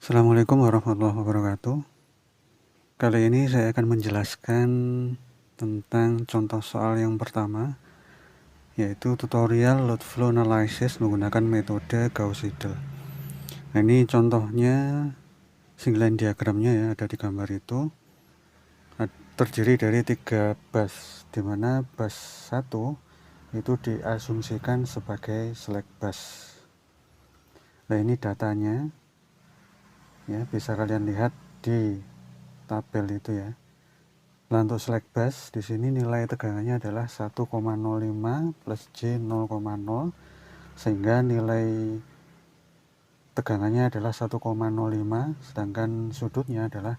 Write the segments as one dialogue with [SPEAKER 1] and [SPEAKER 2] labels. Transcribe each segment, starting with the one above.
[SPEAKER 1] Assalamualaikum warahmatullahi wabarakatuh. Kali ini saya akan menjelaskan tentang contoh soal yang pertama, yaitu tutorial load flow analysis menggunakan metode Gauss-Seidel. Nah, ini contohnya single line diagramnya ya, ada di gambar itu. Terdiri dari 3 bus, di mana bus 1 itu diasumsikan sebagai slack bus. Nah, ini datanya ya, bisa kalian lihat di tabel itu ya. Nah, untuk slack bus di sini nilai tegangannya adalah 1,05 plus J 0,0, sehingga nilai tegangannya adalah 1,05, sedangkan sudutnya adalah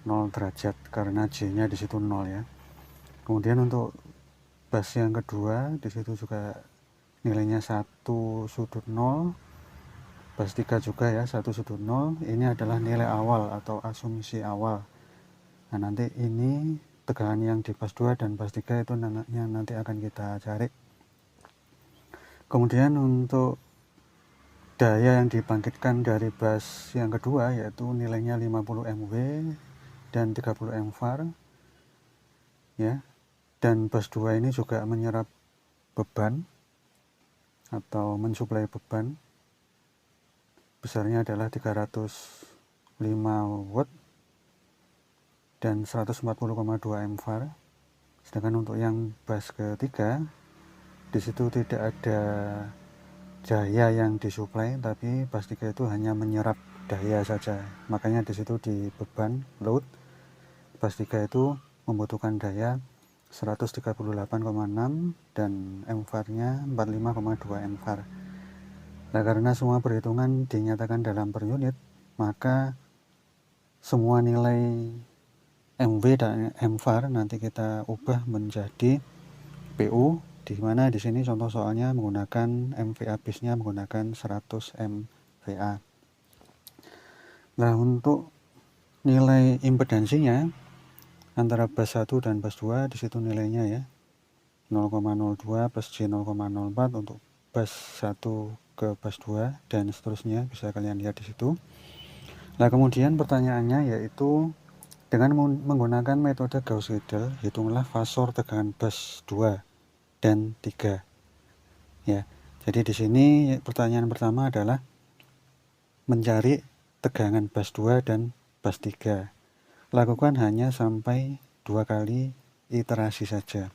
[SPEAKER 1] 0 derajat karena J-nya di situ 0 ya. Kemudian untuk bus yang kedua di situ juga nilainya 1 sudut 0, bus 3 juga ya 1 sudut 0. Ini adalah nilai awal atau asumsi awal. Nah, nanti ini tegangan yang di bus 2 dan bus 3 itu yang nanti akan kita cari. Kemudian untuk daya yang dibangkitkan dari bus yang kedua yaitu nilainya 50 MW dan 30 mVar ya. Dan bus 2 ini juga menyerap beban atau mensuplai beban, besarnya adalah 305 watt dan 140,2 mVar. Sedangkan untuk yang bus ketiga di situ tidak ada daya yang disuplai, tapi bus 3 itu hanya menyerap daya saja. Makanya di situ di beban load bus 3 itu membutuhkan daya 138,6 dan mVar-nya 45,2 mVar. Nah, karena semua perhitungan dinyatakan dalam per unit, maka semua nilai MW dan mVar nanti kita ubah menjadi PU, di mana di sini contoh soalnya menggunakan MVA base-nya menggunakan 100 MVA. Nah, untuk nilai impedansinya antara bus 1 dan bus 2 di situ nilainya ya 0,02 plus J 0,04 untuk bus 1 ke bus 2 dan seterusnya, bisa kalian lihat di situ. Nah, kemudian pertanyaannya yaitu dengan menggunakan metode Gauss-Seidel, hitunglah fasor tegangan bus 2 dan 3 ya. Jadi di sini pertanyaan pertama adalah mencari tegangan bus 2 dan bus 3. Lakukan hanya sampai 2 kali iterasi saja.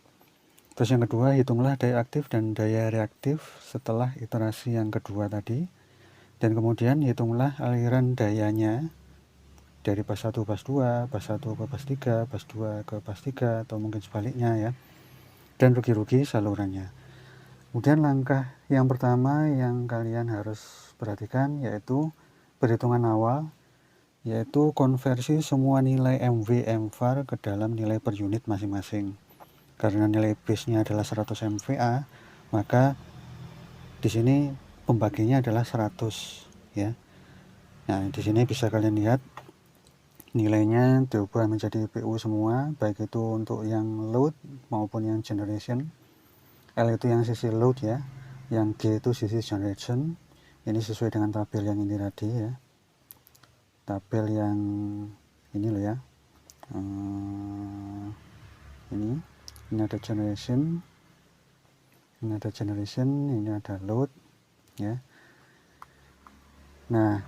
[SPEAKER 1] Terus yang kedua, hitunglah daya aktif dan daya reaktif setelah iterasi yang kedua tadi. Dan kemudian hitunglah aliran dayanya dari bus 1 bus 2, bus 1 ke bus 3, bus 2 ke bus 3, atau mungkin sebaliknya ya. Dan rugi-rugi salurannya. Kemudian langkah yang pertama yang kalian harus perhatikan yaitu perhitungan awal, yaitu konversi semua nilai MV mVar ke dalam nilai per unit masing-masing. Karena nilai base-nya adalah 100 MVA, maka di sini pembaginya adalah 100 ya. Nah, di sini bisa kalian lihat nilainya diubah menjadi PU semua, baik itu untuk yang load maupun yang generation. L itu yang sisi load ya, yang G itu sisi generation. Ini sesuai dengan tabel yang ini tadi ya, tabel yang ini loh ya. Ini ada generation, ini ada load ya. Nah,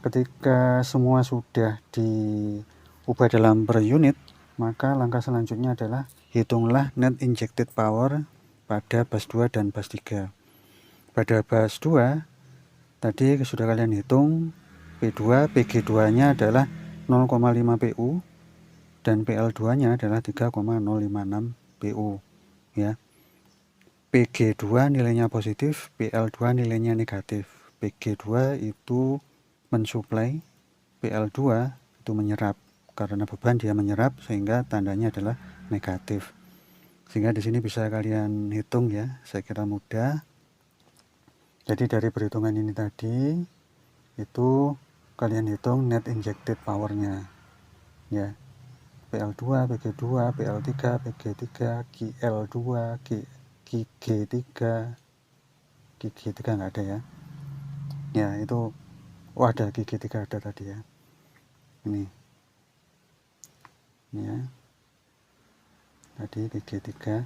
[SPEAKER 1] ketika semua sudah diubah dalam per unit, maka langkah selanjutnya adalah hitunglah net injected power pada bus 2 dan bus 3. Pada bus 2 tadi sudah kalian hitung P2, PG2 nya adalah 0,5 PU dan PL2 nya adalah 3,056 PU ya. PG2 nilainya positif, PL2 nilainya negatif. PG2 itu mensuplai, PL2 itu menyerap. Karena beban dia menyerap sehingga tandanya adalah negatif. Sehingga di sini bisa kalian hitung ya, saya kira mudah. Jadi dari perhitungan ini tadi itu kalian hitung net injected powernya ya. PL2, PG2, PL3, PG3, GL2, GG3 nggak ada ya. Ya, itu ada gigi 3 ada tadi ya, ini ya, tadi gigi 3.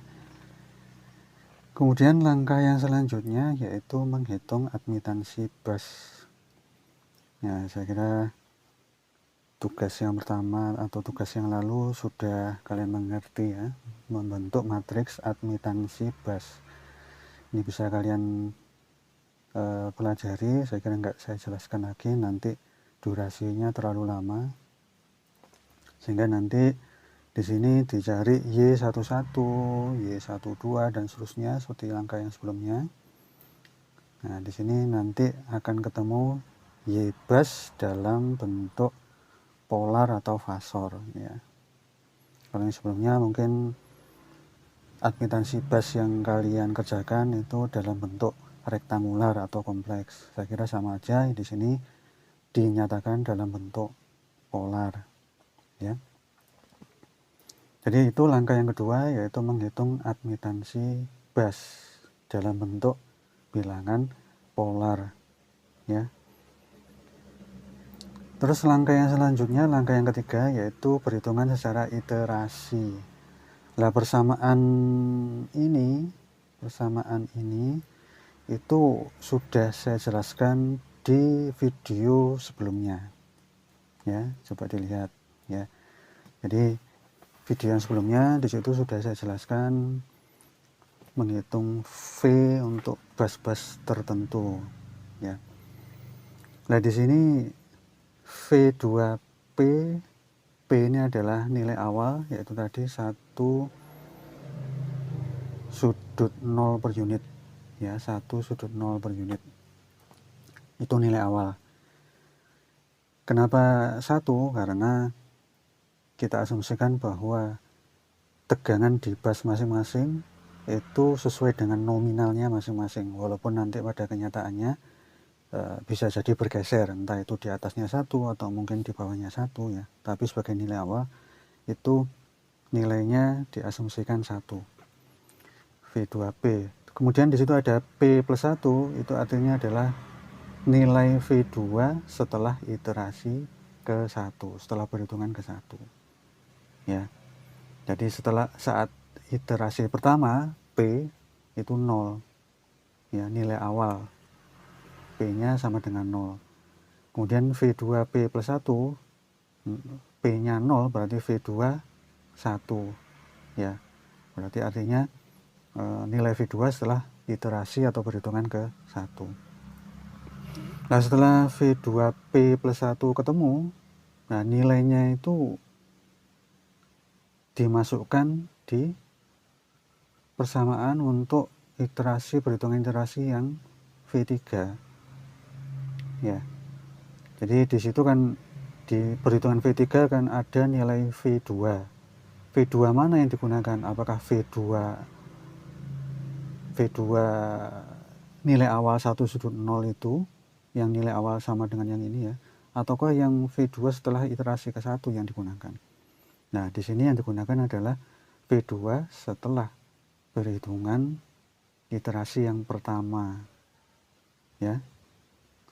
[SPEAKER 1] Kemudian langkah yang selanjutnya yaitu menghitung admitansi bus. Ya, saya kira tugas yang pertama atau tugas yang lalu sudah kalian mengerti ya, membentuk matriks admitansi bus. Ini bisa kalian pelajari, saya kira nggak saya jelaskan lagi, nanti durasinya terlalu lama, sehingga nanti di sini dicari Y11, Y12 dan seterusnya seperti langkah yang sebelumnya. Nah, di sini nanti akan ketemu Y bus dalam bentuk polar atau fasor ya. Kalau yang sebelumnya mungkin admitansi bus yang kalian kerjakan itu dalam bentuk rektangular atau kompleks. Saya kira sama aja, di sini dinyatakan dalam bentuk polar ya. Jadi itu langkah yang kedua, yaitu menghitung admitansi bus dalam bentuk bilangan polar ya. Terus langkah yang selanjutnya, langkah yang ketiga, yaitu perhitungan secara iterasi. Nah, persamaan ini itu sudah saya jelaskan di video sebelumnya ya, coba dilihat ya. Jadi video yang sebelumnya di situ sudah saya jelaskan menghitung V untuk bus-bus tertentu ya. Nah, di sini V2P, P ini adalah nilai awal, yaitu tadi 1 sudut 0 per unit ya, 1 sudut 0 per unit itu nilai awal. Kenapa 1? Karena kita asumsikan bahwa tegangan di bus masing-masing itu sesuai dengan nominalnya masing-masing, walaupun nanti pada kenyataannya bisa jadi bergeser, entah itu di atasnya 1 atau mungkin di bawahnya 1 ya, tapi sebagai nilai awal itu nilainya diasumsikan 1 V2P. Kemudian di situ ada P plus 1, itu artinya adalah nilai V2 setelah iterasi ke 1, setelah perhitungan ke 1 ya. Jadi saat iterasi pertama P itu 0 ya, nilai awal P-nya sama dengan 0. Kemudian V2P plus 1, P-nya 0 berarti V2 1 ya. Berarti artinya nilai V2 setelah iterasi atau perhitungan ke 1. Nah, setelah V2P plus 1 ketemu, nah nilainya itu dimasukkan di persamaan untuk iterasi, perhitungan iterasi yang V3 ya. Jadi di situ kan di perhitungan V3 kan ada nilai V2. V2 mana yang digunakan? Apakah V2 nilai awal 1 sudut 0 itu yang nilai awal sama dengan yang ini ya, ataukah yang V2 setelah iterasi ke 1 yang digunakan? Nah, di sini yang digunakan adalah V2 setelah perhitungan iterasi yang pertama ya.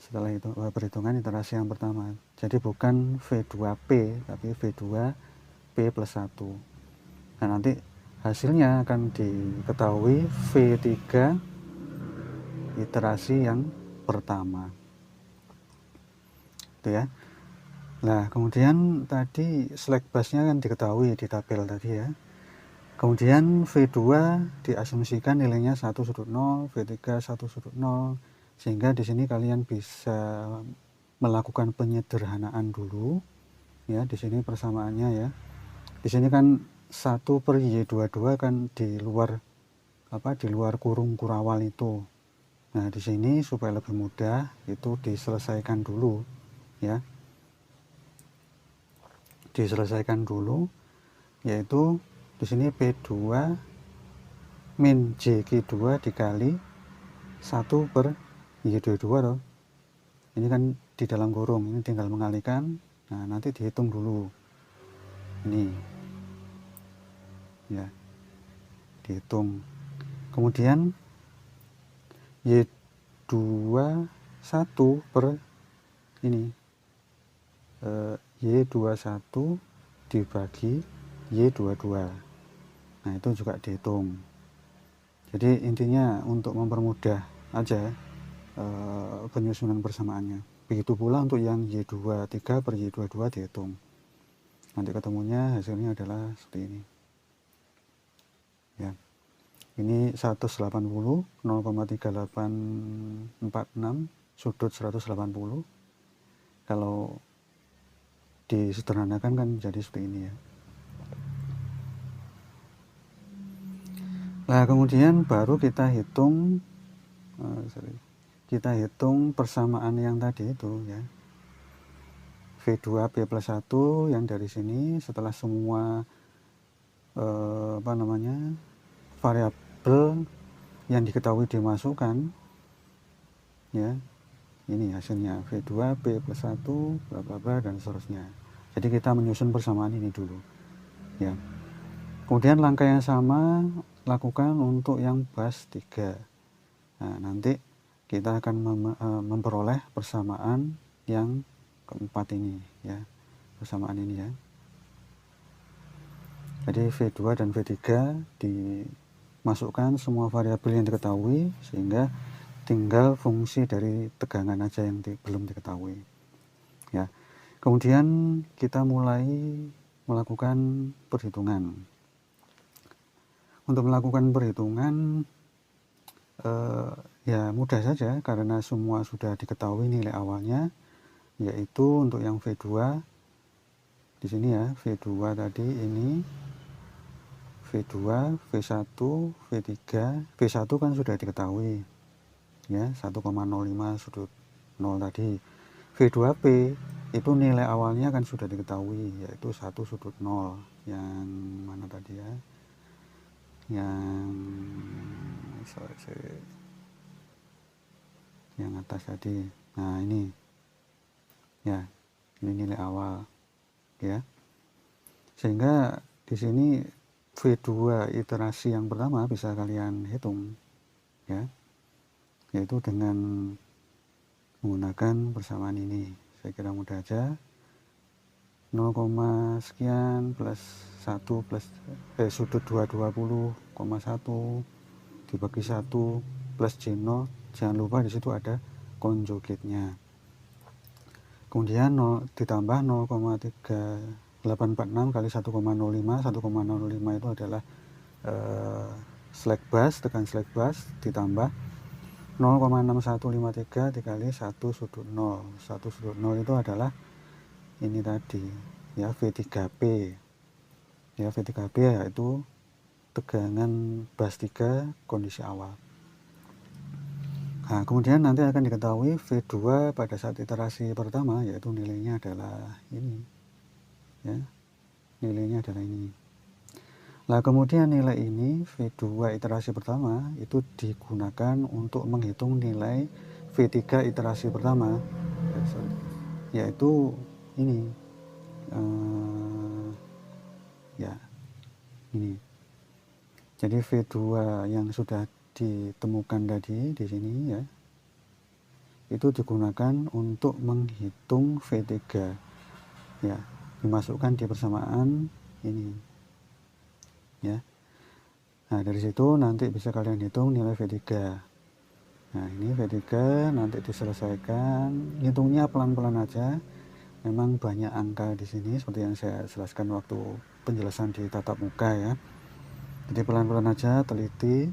[SPEAKER 1] Setelah itu perhitungan iterasi yang pertama, jadi bukan V2P tapi V2P plus 1. Nah, nanti hasilnya akan diketahui V3 iterasi yang pertama itu ya. Nah, kemudian tadi slack busnya kan diketahui di tabel tadi ya. Kemudian V2 diasumsikan nilainya 1 sudut 0, V3 1 sudut 0, sehingga di sini kalian bisa melakukan penyederhanaan dulu ya. Di sini persamaannya ya, di sini kan 1 per Y22 kan di luar kurung kurawal itu. Nah, di sini supaya lebih mudah itu diselesaikan dulu ya, diselesaikan dulu, yaitu di sini P2 min JQ2 dikali 1 per Y22 loh. Ini kan di dalam kurung, ini tinggal mengalihkan. Nah, nanti dihitung dulu. Ini. Ya. Dihitung. Kemudian Y21 per ini Y21 dibagi Y22. Nah, itu juga dihitung. Jadi intinya untuk mempermudah aja penyusunan persamaannya. Begitu pula untuk yang Y23 per Y22 dihitung. Nanti ketemunya hasilnya adalah seperti ini. Ya. Ini 180 0,3846 sudut 180. Kalau disederhanakan kan jadi seperti ini ya. Nah, kemudian baru kita hitung persamaan yang tadi itu ya. V2P plus 1 yang dari sini setelah semua variabel yang diketahui dimasukkan ya, ini hasilnya V2P plus 1 bla bla bla dan seterusnya. Jadi kita menyusun persamaan ini dulu ya. Kemudian langkah yang sama lakukan untuk yang bas 3. Nah, nanti kita akan memperoleh persamaan yang keempat ini ya, persamaan ini ya. Jadi V2 dan V3 dimasukkan semua variabel yang diketahui, sehingga tinggal fungsi dari tegangan aja yang belum diketahui ya. Kemudian kita mulai melakukan perhitungan. Untuk melakukan perhitungan ya mudah saja karena semua sudah diketahui nilai awalnya, yaitu untuk yang V2 di sini ya, V2 tadi ini V2, V1, V3, V1 kan sudah diketahui ya, 1,05 sudut 0 tadi. V2P itu nilai awalnya kan sudah diketahui, yaitu 1 sudut 0. Yang mana tadi ya, yang atas tadi. Nah, ini ya, ini nilai awal ya. Sehingga di sini V2 iterasi yang pertama bisa kalian hitung ya, yaitu dengan menggunakan persamaan ini. Saya kira mudah aja. 0, sekian plus 1 plus sudut 220,1 dibagi 1 plus J0. Jangan lupa di situ ada konjugatnya. Kemudian ditambah 0,3846 kali 1,05. 1,05 itu adalah slack bus, tekan slack bus, ditambah 0,6153 dikali 1 sudut 0. 1 sudut 0 itu adalah ini tadi ya, V3P ya. V3P yaitu tegangan bus 3 kondisi awal. Nah, kemudian nanti akan diketahui V2 pada saat iterasi pertama, yaitu nilainya adalah ini ya, nilainya adalah ini. Nah, kemudian nilai ini V2 iterasi pertama itu digunakan untuk menghitung nilai V3 iterasi pertama, yaitu ini ya, ini. Jadi V2 yang sudah ditemukan tadi di sini ya, itu digunakan untuk menghitung V3 ya, dimasukkan di persamaan ini ya. Nah, dari situ nanti bisa kalian hitung nilai V3. Nah, ini V3 nanti diselesaikan, hitungnya pelan-pelan aja. Memang banyak angka di sini seperti yang saya jelaskan waktu penjelasan di tatap muka ya. Jadi pelan-pelan aja, teliti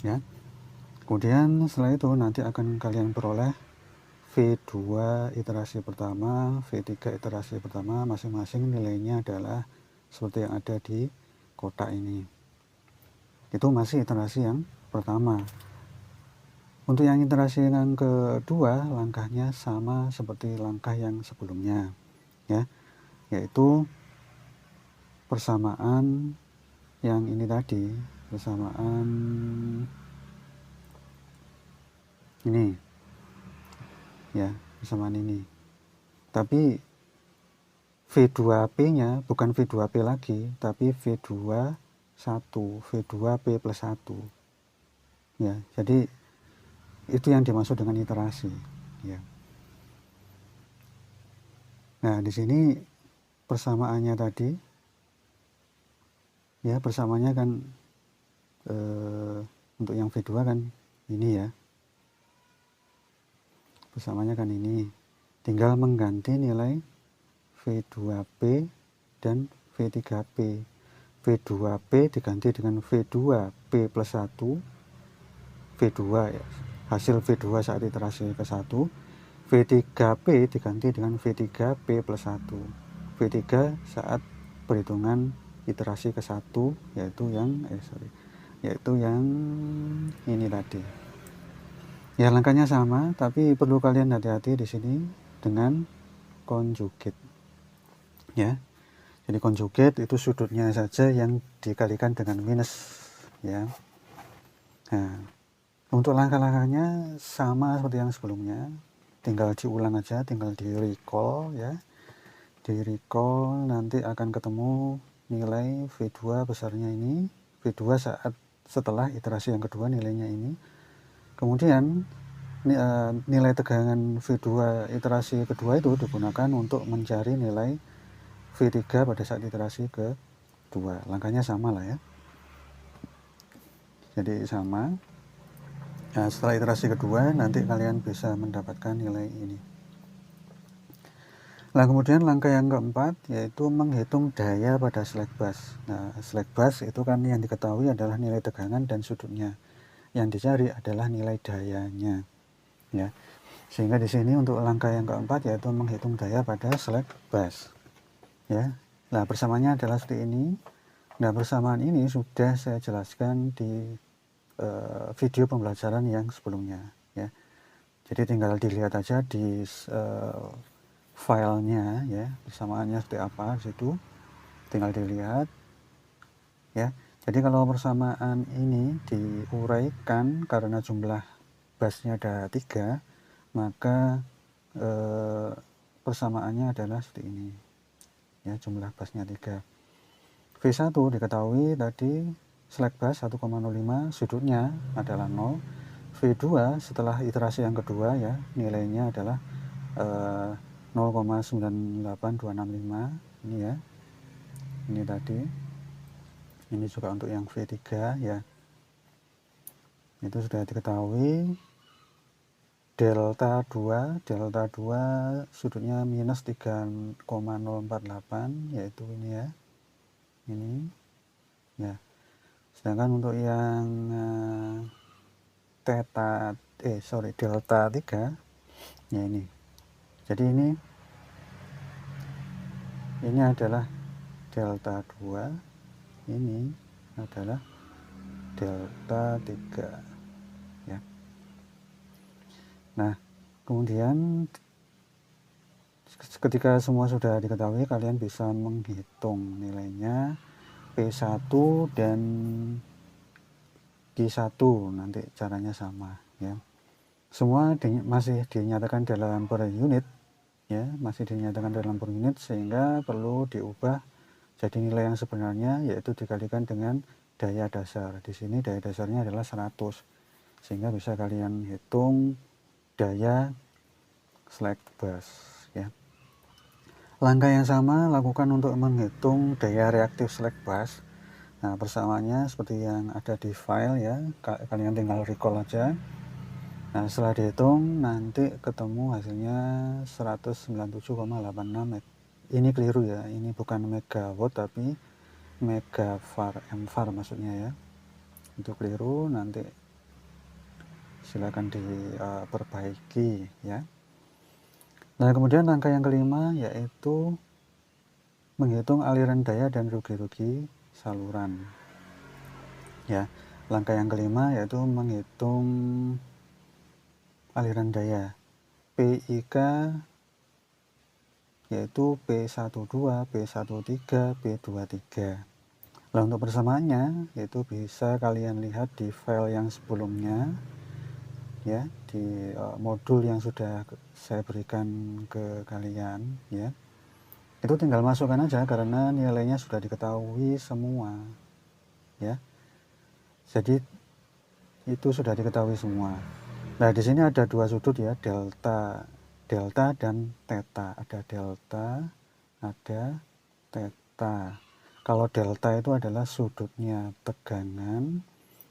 [SPEAKER 1] ya. Kemudian setelah itu nanti akan kalian peroleh V2 iterasi pertama, V3 iterasi pertama, masing-masing nilainya adalah seperti yang ada di kotak ini. Itu masih iterasi yang pertama. Untuk yang iterasi yang kedua, langkahnya sama seperti langkah yang sebelumnya ya, yaitu persamaan yang ini tadi, persamaan ini ya, persamaan ini. Tapi V2P nya bukan V2P lagi, tapi V21, V2P plus 1 ya. Jadi itu yang dimaksud dengan iterasi ya. Nah, di sini persamaannya tadi, ya persamaannya kan untuk yang V2 kan ini ya, persamaannya kan ini. Tinggal mengganti nilai V2P dan V3P. V2P diganti dengan V2P plus 1, V2 ya, hasil V2 saat iterasi ke 1, V3P diganti dengan V3P plus 1, V3 saat perhitungan iterasi ke 1, yaitu yang ini tadi. Ya, langkahnya sama, tapi perlu kalian hati-hati di sini dengan konjugat. Ya. Jadi konjugat itu sudutnya saja yang dikalikan dengan minus, ya. Nah, untuk langkah-langkahnya sama seperti yang sebelumnya, tinggal diulang aja, tinggal di recall ya. Di recall nanti akan ketemu nilai V2 besarnya ini, V2 saat setelah iterasi yang kedua nilainya ini. Kemudian nilai tegangan V2 iterasi kedua itu digunakan untuk mencari nilai V3 pada saat iterasi kedua. Langkahnya sama lah ya. Jadi sama. Nah, setelah iterasi kedua nanti kalian bisa mendapatkan nilai ini. Nah, kemudian langkah yang keempat yaitu menghitung daya pada slack bus. Nah, slack bus itu kan yang diketahui adalah nilai tegangan dan sudutnya. Yang dicari adalah nilai dayanya. Ya. Sehingga di sini untuk langkah yang keempat yaitu menghitung daya pada slack bus. Ya. Nah, persamaannya adalah seperti ini. Nah, persamaan ini sudah saya jelaskan di video pembelajaran yang sebelumnya ya. Jadi tinggal dilihat aja di filenya ya, persamaannya seperti apa di situ. Tinggal dilihat ya. Jadi kalau persamaan ini diuraikan karena jumlah busnya ada 3, maka persamaannya adalah seperti ini. Ya, jumlah busnya 3. V1 diketahui tadi slack bus 1,05, sudutnya adalah 0. V2 setelah iterasi yang kedua ya, nilainya adalah 0,98265 ini ya. Ini tadi. Ini juga untuk yang V3 ya. Itu sudah diketahui. Delta 2 sudutnya minus 3,048 yaitu ini ya. Ini ya. Sedangkan untuk yang delta 3 ya ini. Jadi ini adalah delta 2, ini adalah delta 3 ya. Nah, kemudian ketika semua sudah diketahui, kalian bisa menghitung nilainya P1 dan Q1, nanti caranya sama ya. Semua masih dinyatakan dalam per unit ya, sehingga perlu diubah jadi nilai yang sebenarnya, yaitu dikalikan dengan daya dasar. Di sini daya dasarnya adalah 100, sehingga bisa kalian hitung daya slack bus ya. Langkah yang sama lakukan untuk menghitung daya reaktif slack bus. Nah, persamaannya seperti yang ada di file ya, kalian tinggal recall aja. Nah, setelah dihitung nanti ketemu hasilnya 197,86. Ini keliru ya, ini bukan megawatt tapi megavar, mvar maksudnya ya. Itu keliru, nanti silakan diperbaiki ya. Nah, kemudian langkah yang kelima yaitu menghitung aliran daya dan rugi-rugi saluran. Ya, langkah yang kelima yaitu menghitung aliran daya. PIK yaitu P12, P13, P23. Nah, untuk persamaannya itu bisa kalian lihat di file yang sebelumnya ya, di modul yang sudah saya berikan ke kalian ya. Itu tinggal masukkan aja karena nilainya sudah diketahui semua ya. Jadi itu sudah diketahui semua. Nah, di sini ada dua sudut ya, delta delta dan theta. Ada delta, ada theta. Kalau delta itu adalah sudutnya tegangan,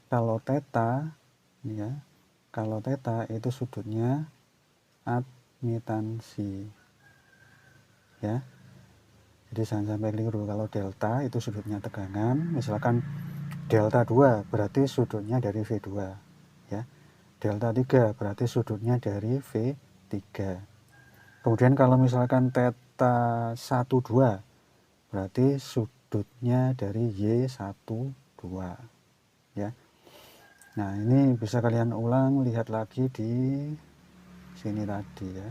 [SPEAKER 1] kalau theta ya, kalau theta itu sudutnya admitansi. Ya. Jadi jangan sampai keliru, kalau delta itu sudutnya tegangan, misalkan delta 2 berarti sudutnya dari V2 ya. Delta 3 berarti sudutnya dari V3. Kemudian kalau misalkan theta 12 berarti sudutnya dari Y12 ya. Nah, ini bisa kalian ulang, lihat lagi di sini tadi ya.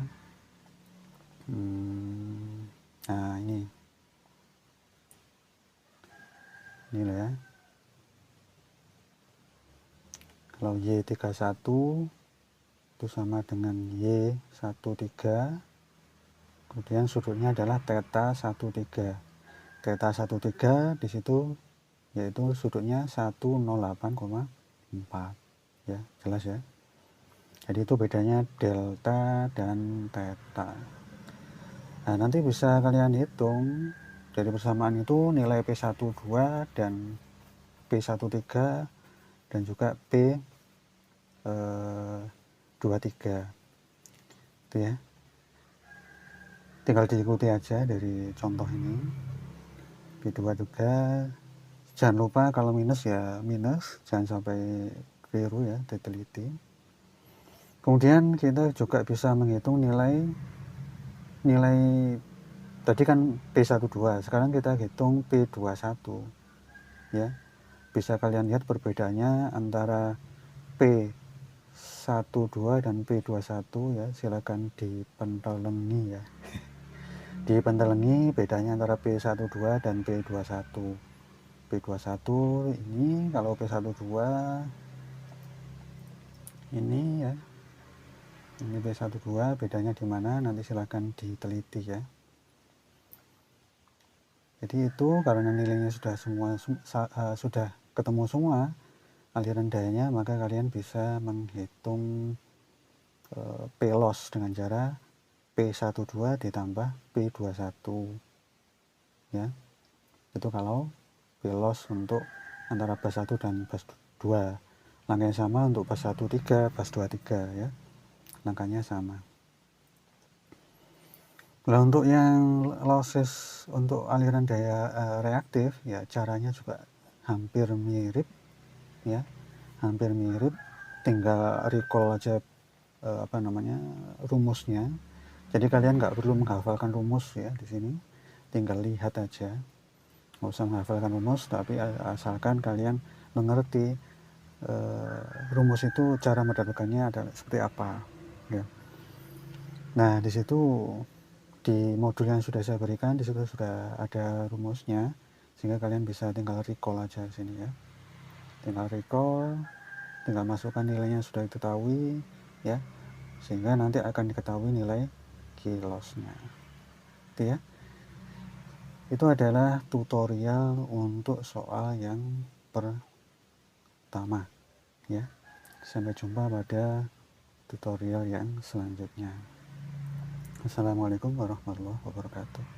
[SPEAKER 1] Nah, ini lah ya. Kalau Y31 itu sama dengan Y13, kemudian sudutnya adalah theta 13. Theta 13 di situ yaitu sudutnya 108,4 ya, jelas ya. Jadi itu bedanya delta dan theta. Nah, nanti bisa kalian hitung dari persamaan itu nilai P12 dan P13 dan juga P23 itu ya. Tinggal diikuti aja dari contoh ini. P23, jangan lupa kalau minus ya minus, jangan sampai keliru ya, diteliti. Kemudian kita juga bisa menghitung nilai tadi kan P12, sekarang kita hitung P21 ya. Bisa kalian lihat perbedaannya antara P12 dan P21 ya, silakan dipentelengi ya. Dipentelengi bedanya antara P12 dan P21. P21 ini, kalau P12 ini ya. Ini P12 bedanya di mana, nanti silakan diteliti ya. Jadi itu karena nilainya sudah sudah ketemu semua aliran dayanya, maka kalian bisa menghitung P loss dengan cara P12 ditambah P21 ya. Itu kalau P loss untuk antara bus 1 dan bus 2. Langkahnya sama untuk bus 13, bus 23 ya. Langkahnya sama. Nah, untuk yang losses untuk aliran daya reaktif ya, caranya juga hampir mirip ya, hampir mirip, tinggal recall aja rumusnya. Jadi kalian nggak perlu menghafalkan rumus ya di sini, tinggal lihat aja, nggak usah menghafalkan rumus, tapi asalkan kalian mengerti rumus itu cara mendapatkannya adalah seperti apa ya. Nah, di situ di modul yang sudah saya berikan di situ sudah ada rumusnya, sehingga kalian bisa tinggal recall aja di sini ya. Tinggal recall, tinggal masukkan nilainya sudah diketahui ya, sehingga nanti akan diketahui nilai key loss-nya. Itu ya. Itu adalah tutorial untuk soal yang pertama ya. Sampai jumpa pada tutorial yang selanjutnya. Assalamualaikum warahmatullahi wabarakatuh.